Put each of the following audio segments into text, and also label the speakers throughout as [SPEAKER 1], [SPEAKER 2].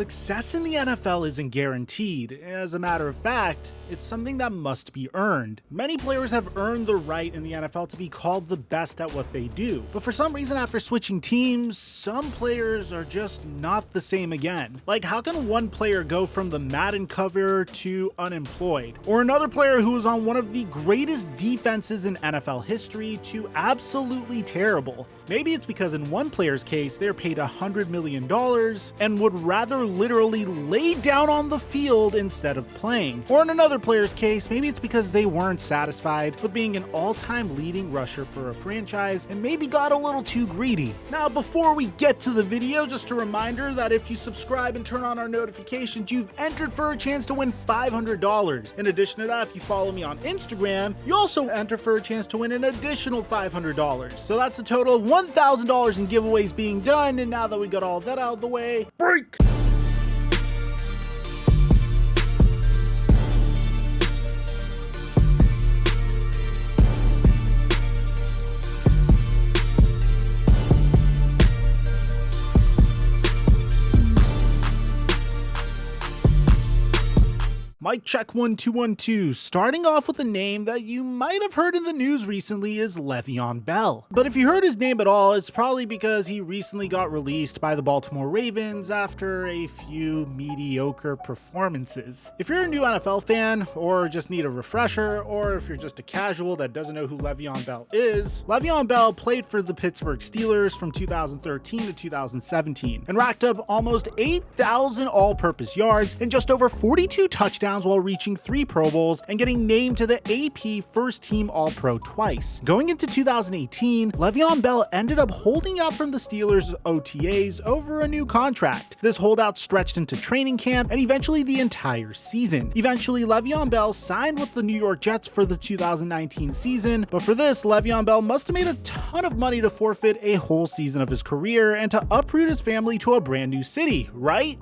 [SPEAKER 1] Success in the NFL isn't guaranteed. As a matter of fact, it's something that must be earned. Many players have earned the right in the NFL to be called the best at what they do. But for some reason, after switching teams, some players are just not the same again. Like, how can one player go from the Madden cover to unemployed? Or another player who was on one of the greatest defenses in NFL history to absolutely terrible? Maybe it's because in one player's case, they're paid $100 million and would rather literally lay down on the field instead of playing. Or in another player's case, maybe it's because they weren't satisfied with being an all-time leading rusher for a franchise and maybe got a little too greedy. Now, before we get to the video, just a reminder that if you subscribe and turn on our notifications, you've entered for a chance to win $500. In addition to that, if you follow me on Instagram, you also enter for a chance to win an additional $500. So that's a total of $1,000 in giveaways being done, and now that we got all that out of the way, break! Mic check 1 2 1 2. Starting off with a name that you might have heard in the news recently is Le'Veon Bell. But if you heard his name at all, it's probably because he recently got released by the Baltimore Ravens after a few mediocre performances. If you're a new NFL fan, or just need a refresher, or if you're just a casual that doesn't know who Le'Veon Bell is, Le'Veon Bell played for the Pittsburgh Steelers from 2013 to 2017 and racked up almost 8,000 all-purpose yards and just over 42 touchdowns while reaching 3 Pro Bowls and getting named to the AP First Team All-Pro twice. Going into 2018, Le'Veon Bell ended up holding out from the Steelers' OTAs over a new contract. This holdout stretched into training camp and eventually the entire season. Eventually, Le'Veon Bell signed with the New York Jets for the 2019 season, but for this, Le'Veon Bell must have made a ton of money to forfeit a whole season of his career and to uproot his family to a brand new city, right?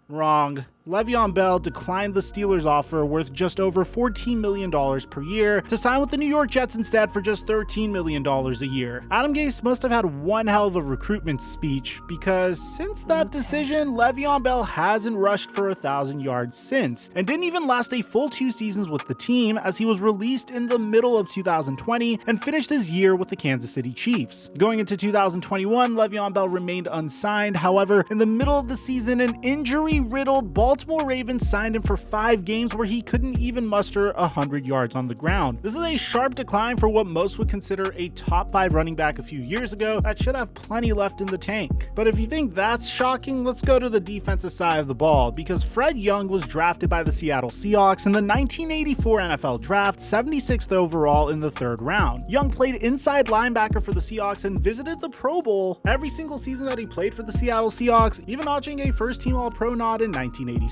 [SPEAKER 1] Wrong. Le'Veon Bell declined the Steelers' offer worth just over $14 million per year to sign with the New York Jets instead for just $13 million a year. Adam Gase must have had one hell of a recruitment speech, because since that decision, Le'Veon Bell hasn't rushed for 1,000 yards since, and didn't even last a full 2 seasons with the team, as he was released in the middle of 2020 and finished his year with the Kansas City Chiefs. Going into 2021, Le'Veon Bell remained unsigned. However, in the middle of the season, an injury-riddled Baltimore Ravens signed him for 5 games where he couldn't even muster 100 yards on the ground. This is a sharp decline for what most would consider a top 5 running back a few years ago that should have plenty left in the tank. But if you think that's shocking, let's go to the defensive side of the ball, because Fred Young was drafted by the Seattle Seahawks in the 1984 NFL Draft, 76th overall in the 3rd round. Young played inside linebacker for the Seahawks and visited the Pro Bowl every single season that he played for the Seattle Seahawks, even notching a first-team All-Pro nod in 1987,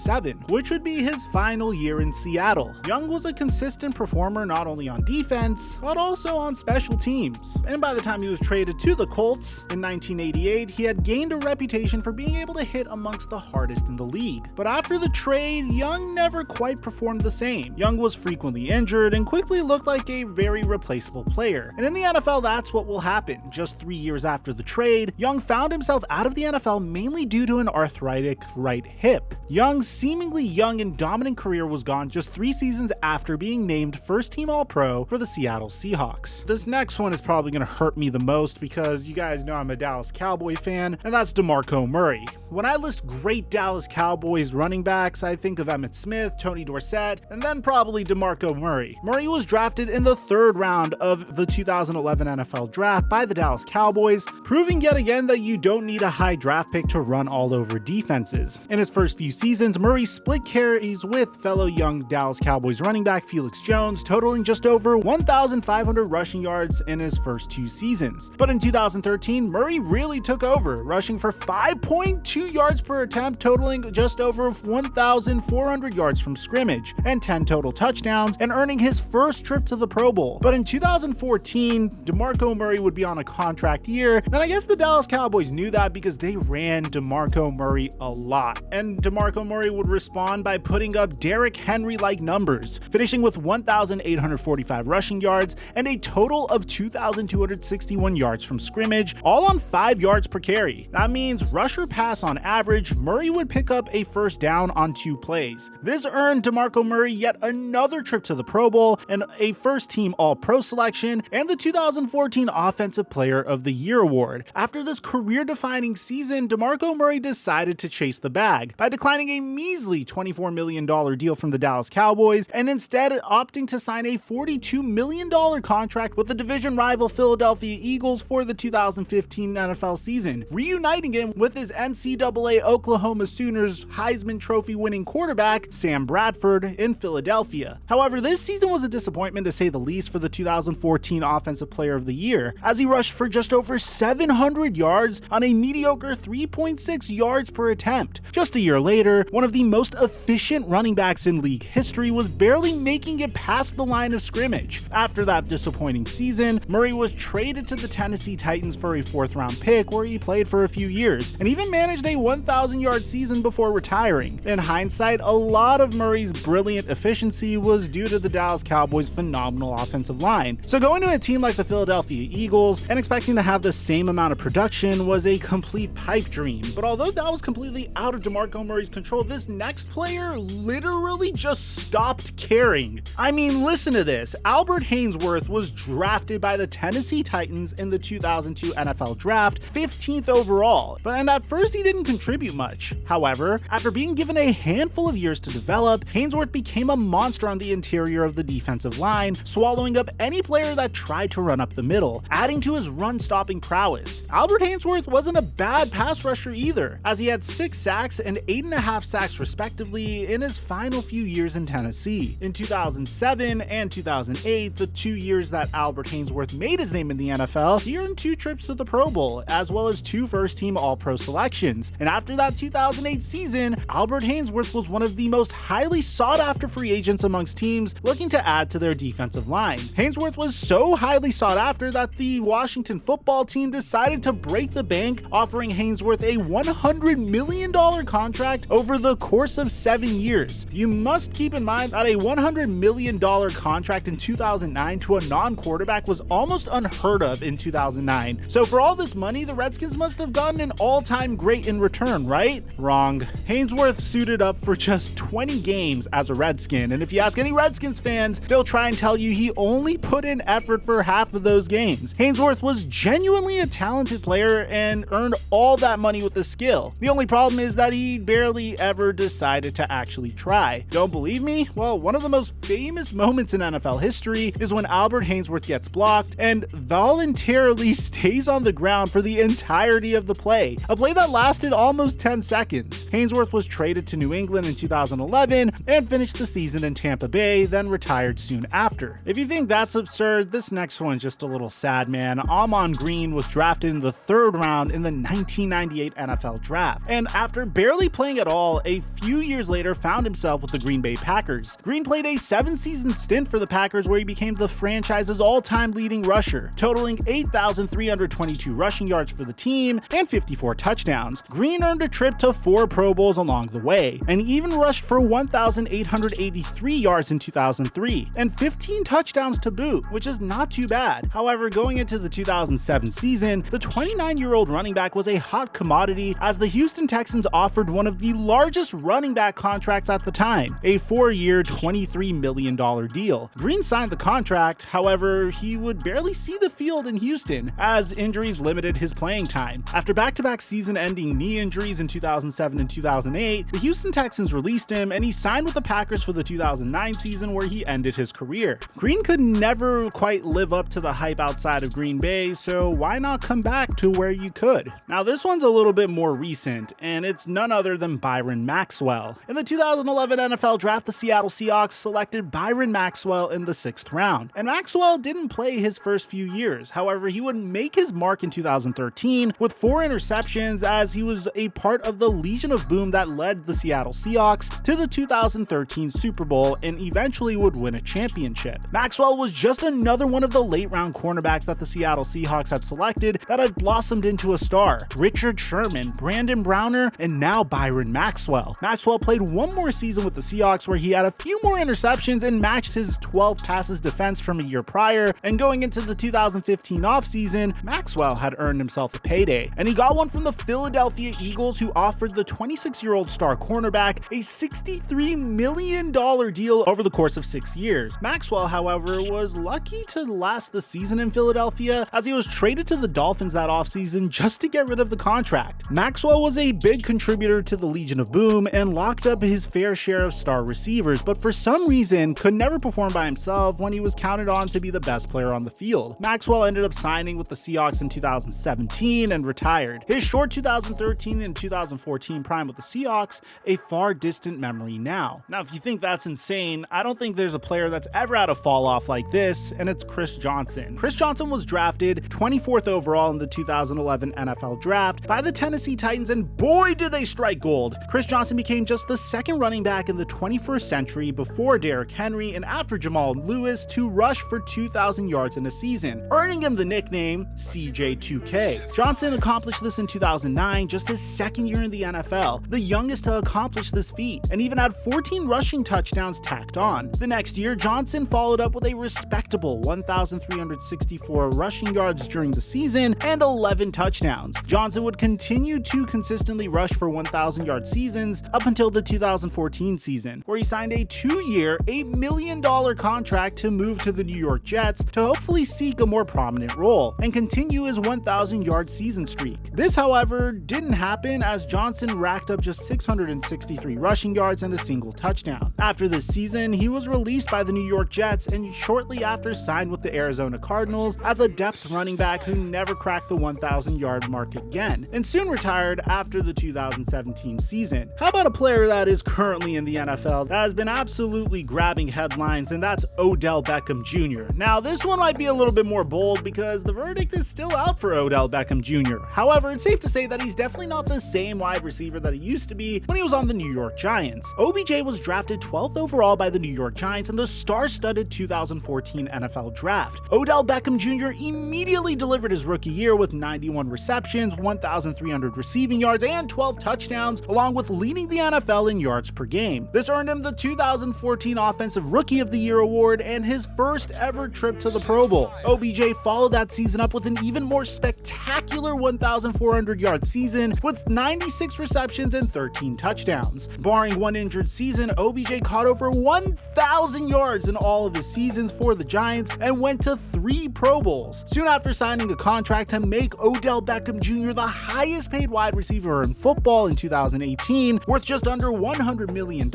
[SPEAKER 1] which would be his final year in Seattle. Young was a consistent performer not only on defense, but also on special teams. And by the time he was traded to the Colts in 1988, he had gained a reputation for being able to hit amongst the hardest in the league. But after the trade, Young never quite performed the same. Young was frequently injured and quickly looked like a very replaceable player. And in the NFL, that's what will happen. Just 3 years after the trade, Young found himself out of the NFL mainly due to an arthritic right hip. Young's seemingly young and dominant career was gone just 3 seasons after being named first team All-Pro for the Seattle Seahawks. This next one is probably going to hurt me the most because you guys know I'm a Dallas Cowboy fan, and that's DeMarco Murray. When I list great Dallas Cowboys running backs, I think of Emmitt Smith, Tony Dorsett, and then probably DeMarco Murray. Murray was drafted in the 3rd round of the 2011 NFL Draft by the Dallas Cowboys, proving yet again that you don't need a high draft pick to run all over defenses. In his first few seasons, Murray split carries with fellow young Dallas Cowboys running back Felix Jones, totaling just over 1,500 rushing yards in his first 2 seasons. But in 2013, Murray really took over, rushing for 5.2 yards per attempt, totaling just over 1,400 yards from scrimmage and 10 total touchdowns, and earning his first trip to the Pro Bowl. But in 2014, DeMarco Murray would be on a contract year, and I guess the Dallas Cowboys knew that because they ran DeMarco Murray a lot. And DeMarco Murray Murray would respond by putting up Derrick Henry-like numbers, finishing with 1,845 rushing yards and a total of 2,261 yards from scrimmage, all on 5 yards per carry. That means rush or pass on average, Murray would pick up a first down on 2 plays. This earned DeMarco Murray yet another trip to the Pro Bowl and a first-team All-Pro selection and the 2014 Offensive Player of the Year award. After this career-defining season, DeMarco Murray decided to chase the bag by declining a measly $24 million deal from the Dallas Cowboys and instead opting to sign a $42 million contract with the division rival Philadelphia Eagles for the 2015 NFL season, reuniting him with his NCAA Oklahoma Sooners Heisman Trophy winning quarterback Sam Bradford in Philadelphia. However, this season was a disappointment to say the least for the 2014 Offensive Player of the Year, as he rushed for just over 700 yards on a mediocre 3.6 yards per attempt. Just a year later, one of the most efficient running backs in league history was barely making it past the line of scrimmage. After that disappointing season, Murray was traded to the Tennessee Titans for a 4th-round pick where he played for a few years and even managed a 1,000-yard season before retiring. In hindsight, a lot of Murray's brilliant efficiency was due to the Dallas Cowboys' phenomenal offensive line. So going to a team like the Philadelphia Eagles and expecting to have the same amount of production was a complete pipe dream. But although that was completely out of DeMarco Murray's control, this next player literally just stopped caring. I mean, listen to this. Albert Haynesworth was drafted by the Tennessee Titans in the 2002 NFL Draft, 15th overall, and at first he didn't contribute much. However, after being given a handful of years to develop, Haynesworth became a monster on the interior of the defensive line, swallowing up any player that tried to run up the middle, adding to his run-stopping prowess. Albert Haynesworth wasn't a bad pass rusher either, as he had 6 sacks and 8.5 sacks respectively in his final few years in Tennessee. In 2007 and 2008, the 2 years that Albert Haynesworth made his name in the NFL, he earned 2 trips to the Pro Bowl, as well as 2 first-team All-Pro selections. And after that 2008 season, Albert Haynesworth was one of the most highly sought-after free agents amongst teams looking to add to their defensive line. Haynesworth was so highly sought after that the Washington football team decided to break the bank, offering Haynesworth a $100 million contract over the course of 7 years. You must keep in mind that a $100 million contract in 2009 to a non-quarterback was almost unheard of in 2009. So for all this money, the Redskins must have gotten an all-time great in return, right? Wrong. Haynesworth suited up for just 20 games as a Redskin, and if you ask any Redskins fans, they'll try and tell you he only put in effort for half of those games. Haynesworth was genuinely a talented player and earned all that money with his skill. The only problem is that he barely ever decided to actually try. Don't believe me? Well, one of the most famous moments in NFL history is when Albert Haynesworth gets blocked and voluntarily stays on the ground for the entirety of the play, a play that lasted almost 10 seconds. Haynesworth was traded to New England in 2011 and finished the season in Tampa Bay, then retired soon after. If you think that's absurd, this next one's just a little sad, man. Ahman Green was drafted in the 3rd round in the 1998 NFL Draft, and after barely playing at all, a few years later found himself with the Green Bay Packers. Green played a 7-season stint for the Packers where he became the franchise's all-time leading rusher, totaling 8,322 rushing yards for the team and 54 touchdowns. Green earned a trip to 4 Pro Bowls along the way, and even rushed for 1,883 yards in 2003, and 15 touchdowns to boot, which is not too bad. However, going into the 2007 season, the 29-year-old running back was a hot commodity as the Houston Texans offered one of the largest running back contracts at the time, a 4-year, $23 million deal. Green signed the contract, however, he would barely see the field in Houston as injuries limited his playing time. After back-to-back season-ending knee injuries in 2007 and 2008, the Houston Texans released him and he signed with the Packers for the 2009 season where he ended his career. Green could never quite live up to the hype outside of Green Bay, so why not come back to where you could? Now this one's a little bit more recent, and it's none other than Byron Maxwell. In the 2011 NFL Draft, the Seattle Seahawks selected Byron Maxwell in the 6th round, and Maxwell didn't play his first few years. However, he would make his mark in 2013 with 4 interceptions as he was a part of the Legion of Boom that led the Seattle Seahawks to the 2013 Super Bowl and eventually would win a championship. Maxwell was just another one of the late-round cornerbacks that the Seattle Seahawks had selected that had blossomed into a star. Richard Sherman, Brandon Browner, and now Byron Maxwell Maxwell. Maxwell played one more season with the Seahawks where he had a few more interceptions and matched his 12 passes defense from a year prior, and going into the 2015 offseason, Maxwell had earned himself a payday, and he got one from the Philadelphia Eagles, who offered the 26-year-old star cornerback a $63 million deal over the course of 6 years. Maxwell, however, was lucky to last the season in Philadelphia, as he was traded to the Dolphins that offseason just to get rid of the contract. Maxwell was a big contributor to the Legion of Boom and locked up his fair share of star receivers, but for some reason could never perform by himself when he was counted on to be the best player on the field. Maxwell ended up signing with the Seahawks in 2017 and retired. His short 2013 and 2014 prime with the Seahawks, a far distant memory now. Now, if you think that's insane, I don't think there's a player that's ever had a fall off like this, and it's Chris Johnson. Chris Johnson was drafted 24th overall in the 2011 NFL Draft by the Tennessee Titans, and boy did they strike gold. Chris Johnson became just the second running back in the 21st century before Derrick Henry and after Jamal Lewis to rush for 2,000 yards in a season, earning him the nickname CJ2K. Johnson accomplished this in 2009, just his second year in the NFL, the youngest to accomplish this feat, and even had 14 rushing touchdowns tacked on. The next year, Johnson followed up with a respectable 1,364 rushing yards during the season and 11 touchdowns. Johnson would continue to consistently rush for 1,000-yard seasons up until the 2014 season, where he signed a 2-year, $8 million contract to move to the New York Jets to hopefully seek a more prominent role and continue his 1,000-yard season streak. This, however, didn't happen, as Johnson racked up just 663 rushing yards and a single touchdown. After this season, he was released by the New York Jets and shortly after signed with the Arizona Cardinals as a depth running back who never cracked the 1,000-yard mark again, and soon retired after the 2017 season. How about a player that is currently in the NFL that has been absolutely grabbing headlines, and that's Odell Beckham Jr. Now, this one might be a little bit more bold because the verdict is still out for Odell Beckham Jr. However, it's safe to say that he's definitely not the same wide receiver that he used to be when he was on the New York Giants. OBJ was drafted 12th overall by the New York Giants in the star-studded 2014 NFL Draft. Odell Beckham Jr. immediately delivered his rookie year with 91 receptions, 1,300 receiving yards, and 12 touchdowns, along with leading the NFL in yards per game. This earned him the 2014 Offensive Rookie of the Year award and his first ever trip to the Pro Bowl. OBJ followed that season up with an even more spectacular 1,400-yard season with 96 receptions and 13 touchdowns. Barring one injured season, OBJ caught over 1,000 yards in all of his seasons for the Giants and went to 3 Pro Bowls. Soon after signing a contract to make Odell Beckham Jr. the highest paid wide receiver in football in 2018, worth just under $100 million,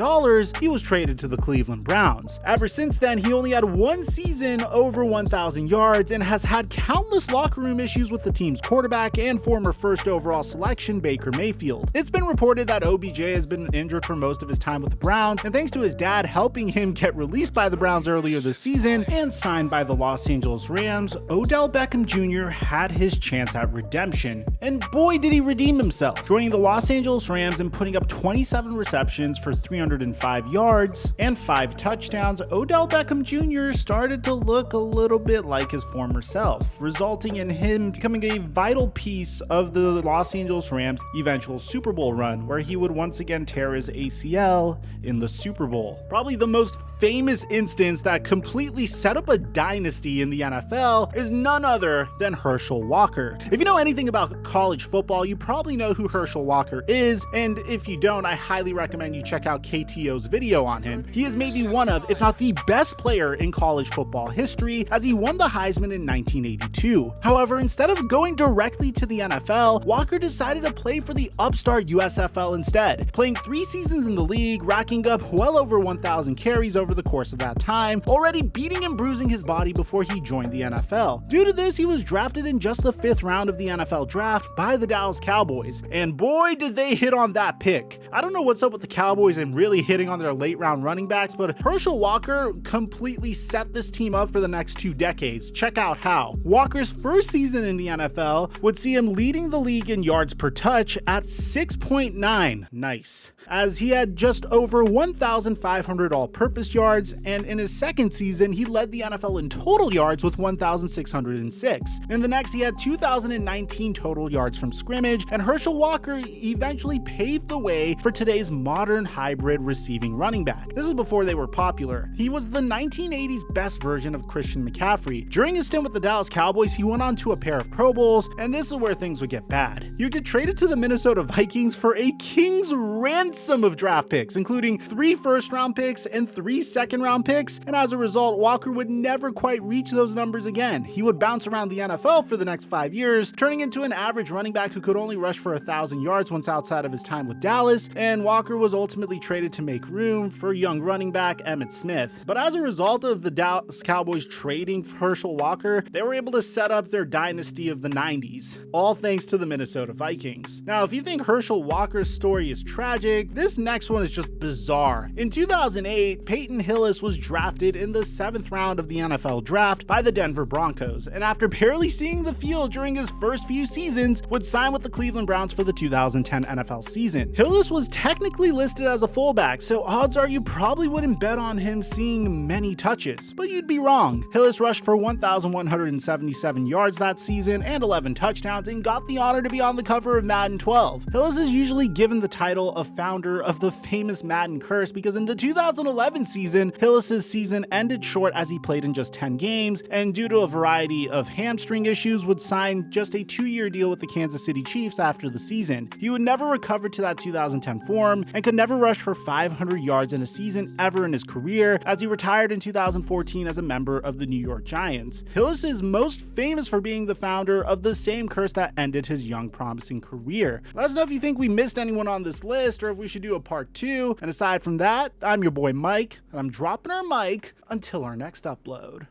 [SPEAKER 1] he was traded to the Cleveland Browns. Ever since then, he only had one season over 1,000 yards and has had countless locker room issues with the team's quarterback and former first overall selection Baker Mayfield. It's been reported that OBJ has been injured for most of his time with the Browns, and thanks to his dad helping him get released by the Browns earlier this season and signed by the Los Angeles Rams, Odell Beckham Jr. had his chance at redemption. And boy did he redeem himself, joining the Los Angeles Rams and putting up 27 receptions for 305 yards and 5 touchdowns. Odell Beckham Jr. started to look a little bit like his former self, resulting in him becoming a vital piece of the Los Angeles Rams' eventual Super Bowl run, where he would once again tear his ACL in the Super Bowl. Probably the most famous instance that completely set up a dynasty in the NFL is none other than Herschel Walker. If you know anything about college football, you probably know who Herschel Walker is, and if you don't, I highly recommend you check out KTO's video on him. He is maybe one of, if not the best player in college football history, as he won the Heisman in 1982. However, instead of going directly to the NFL, Walker decided to play for the upstart USFL instead, playing 3 seasons in the league, racking up well over 1,000 carries over the course of that time, already beating and bruising his body before he joined the NFL. Due to this, he was drafted in just the 5th round of the NFL Draft by the Dallas Cowboys, and boy did they hit on that pick. I don't know what's up with the Cowboys and really hitting on their late round running backs, but Herschel Walker completely set this team up for the next 2 decades. Check out how. Walker's first season in the NFL would see him leading the league in yards per touch at 6.9. Nice. As he had just over 1,500 all-purpose yards, and in his second season, he led the NFL in total yards with 1,606. In the next, he had 2,019 total yards from scrimmage, and Herschel Walker eventually paved the the way for today's modern hybrid receiving running back. This is before they were popular. He was the 1980s best version of Christian McCaffrey. During his stint with the Dallas Cowboys, he went on to a pair of Pro Bowls, and this is where things would get bad. He would get traded to the Minnesota Vikings for a king's ransom of draft picks, including 3 first-round picks and 3 second-round picks, and as a result, Walker would never quite reach those numbers again. He would bounce around the NFL for the next 5 years, turning into an average running back who could only rush for 1,000 yards once outside of his time with Dallas, and Walker was ultimately traded to make room for young running back Emmitt Smith. But as a result of the Dallas Cowboys trading Herschel Walker, they were able to set up their dynasty of the 90s, all thanks to the Minnesota Vikings. Now, if you think Herschel Walker's story is tragic, this next one is just bizarre. In 2008, Peyton Hillis was drafted in the 7th round of the NFL draft by the Denver Broncos, and after barely seeing the field during his first few seasons, would sign with the Cleveland Browns for the 2010 NFL season. Hillis was technically listed as a fullback, so odds are you probably wouldn't bet on him seeing many touches, but you'd be wrong. Hillis rushed for 1,177 yards that season and 11 touchdowns and got the honor to be on the cover of Madden 12. Hillis is usually given the title of founder of the famous Madden curse because in the 2011 season, Hillis's season ended short as he played in just 10 games, and due to a variety of hamstring issues would sign just a 2-year deal with the Kansas City Chiefs after the season. He would never recover to that 2010 form and could never rush for 500 yards in a season ever in his career, as he retired in 2014 as a member of the New York Giants. Hillis is most famous for being the founder of the same curse that ended his young promising career. Let us know if you think we missed anyone on this list or if we should do a part 2. And aside from that, I'm your boy Mike, and I'm dropping our mic until our next upload.